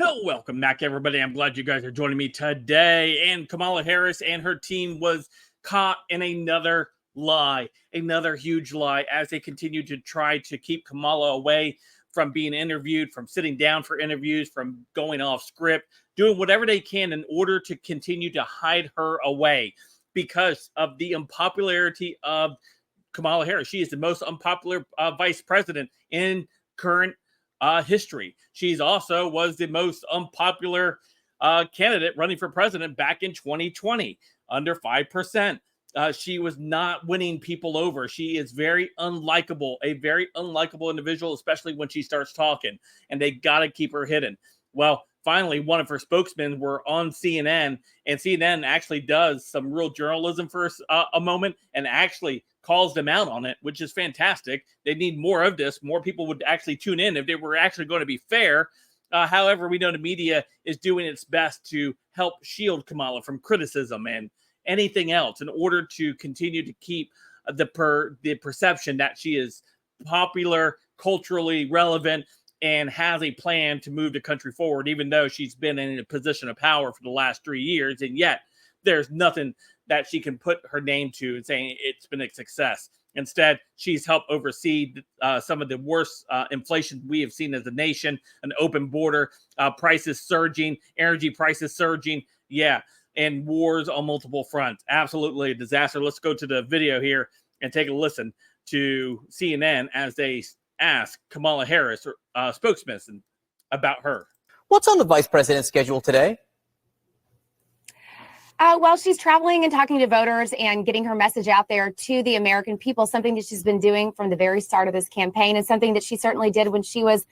Hello, welcome back, everybody. I'm glad you guys are joining me today. And Kamala Harris and her team was caught in another lie, another huge lie, as they continue to try to keep Kamala away from being interviewed, from sitting down for interviews, from going off script, doing whatever they can in order to continue to hide her away because of the unpopularity of Kamala Harris. She is the most unpopular vice president in current history. She's also was the most unpopular candidate running for president back in 2020, under 5%. She was not winning people over. She is very unlikable, a very unlikable individual, especially when she starts talking, and they got to keep her hidden. Well, finally, one of her spokesmen were on CNN, and CNN actually does some real journalism for a moment and actually calls them out on it, which is fantastic. They need more of this. More people would actually tune in if they were actually going to be fair. However, we know the media is doing its best to help shield Kamala from criticism and anything else in order to continue to keep the perception that she is popular, culturally relevant, and has a plan to move the country forward, even though she's been in a position of power for the last 3 years. And yet there's nothing that she can put her name to and saying it's been a success. Instead, she's helped oversee some of the worst inflation we have seen as a nation, an open border, prices surging, energy prices surging. Yeah, and wars on multiple fronts. Absolutely a disaster. Let's go to the video here and take a listen to CNN as they ask Kamala Harris, spokesperson, about her. What's on the vice president's schedule today? Well, she's traveling and talking to voters and getting her message out there to the American people, something that she's been doing from the very start of this campaign and something that she certainly did when she was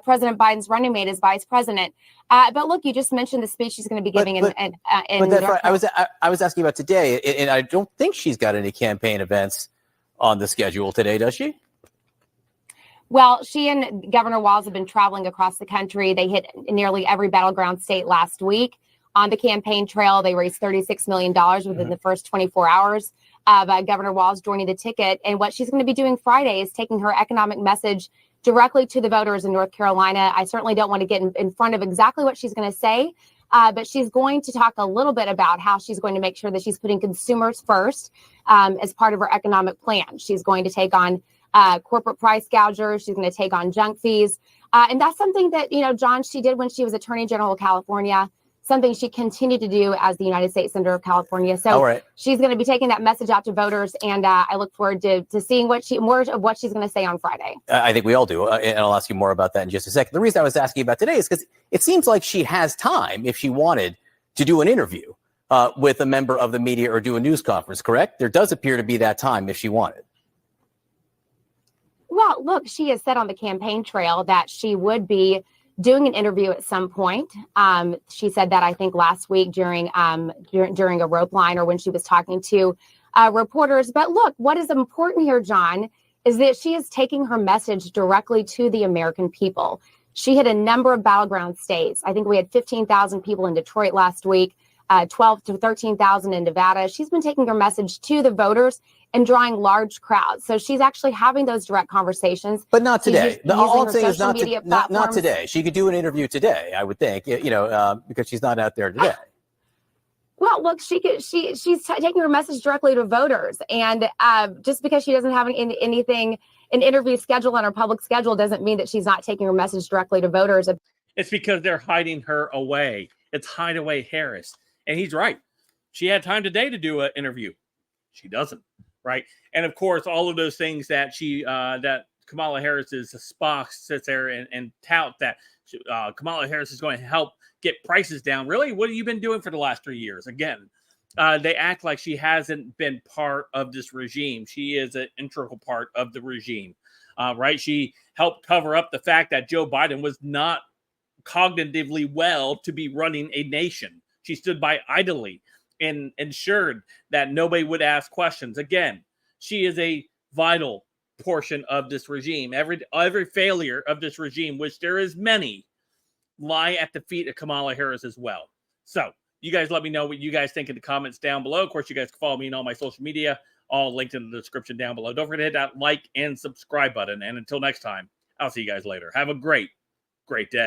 President Biden's running mate as vice president. But look, you just mentioned the speech she's going to be giving but that's right. I was asking about today, and I don't think she's got any campaign events on the schedule today, does she? Well, she and Governor Walz have been traveling across the country. They hit nearly every battleground state last week. On the campaign trail, they raised $36 million within the first 24 hours of Governor Walz joining the ticket. And what she's going to be doing Friday is taking her economic message directly to the voters in North Carolina. I certainly don't want to get in front of exactly what she's going to say, but she's going to talk a little bit about how she's going to make sure that she's putting consumers first as part of her economic plan. She's going to take on corporate price gougers. She's going to take on junk fees. And that's something that, John, she did when she was Attorney General of California, something she continued to do as the United States Senator of California. So she's going to be taking that message out to voters, and I look forward to seeing more of what she's going to say on Friday. I think we all do, and I'll ask you more about that in just a second. The reason I was asking about today is because it seems like she has time, if she wanted, to do an interview with a member of the media or do a news conference, correct? There does appear to be that time if she wanted. Well, look, she has said on the campaign trail that she would be doing an interview at some point. She said that, I think, last week during a rope line or when she was talking to reporters. But look, what is important here, John, is that she is taking her message directly to the American people. She hit a number of battleground states. I think we had 15,000 people in Detroit last week, 12 to 13,000 in Nevada. She's been taking her message to the voters and drawing large crowds. So she's actually having those direct conversations. But not today. All I'm saying is not today. She could do an interview today, I would think, because she's not out there today. Well, look, she's taking her message directly to voters. And just because she doesn't have an interview schedule on her public schedule doesn't mean that she's not taking her message directly to voters. It's because they're hiding her away. It's hide away Harris. And he's right. She had time today to do an interview. She doesn't. Right. And of course, all of those things that that Kamala Harris's Spock sits there and tout that Kamala Harris is going to help get prices down. Really, what have you been doing for the last 3 years? Again, they act like she hasn't been part of this regime. She is an integral part of the regime. Right. She helped cover up the fact that Joe Biden was not cognitively well to be running a nation. She stood by idly and ensured that nobody would ask questions. Again, she is a vital portion of this regime. Every failure of this regime, which there is many, lie at the feet of Kamala Harris as well. So you guys let me know what you guys think in the comments down below. Of course, you guys can follow me on all my social media, all linked in the description down below. Don't forget to hit that like and subscribe button. And until next time, I'll see you guys later. Have a great day.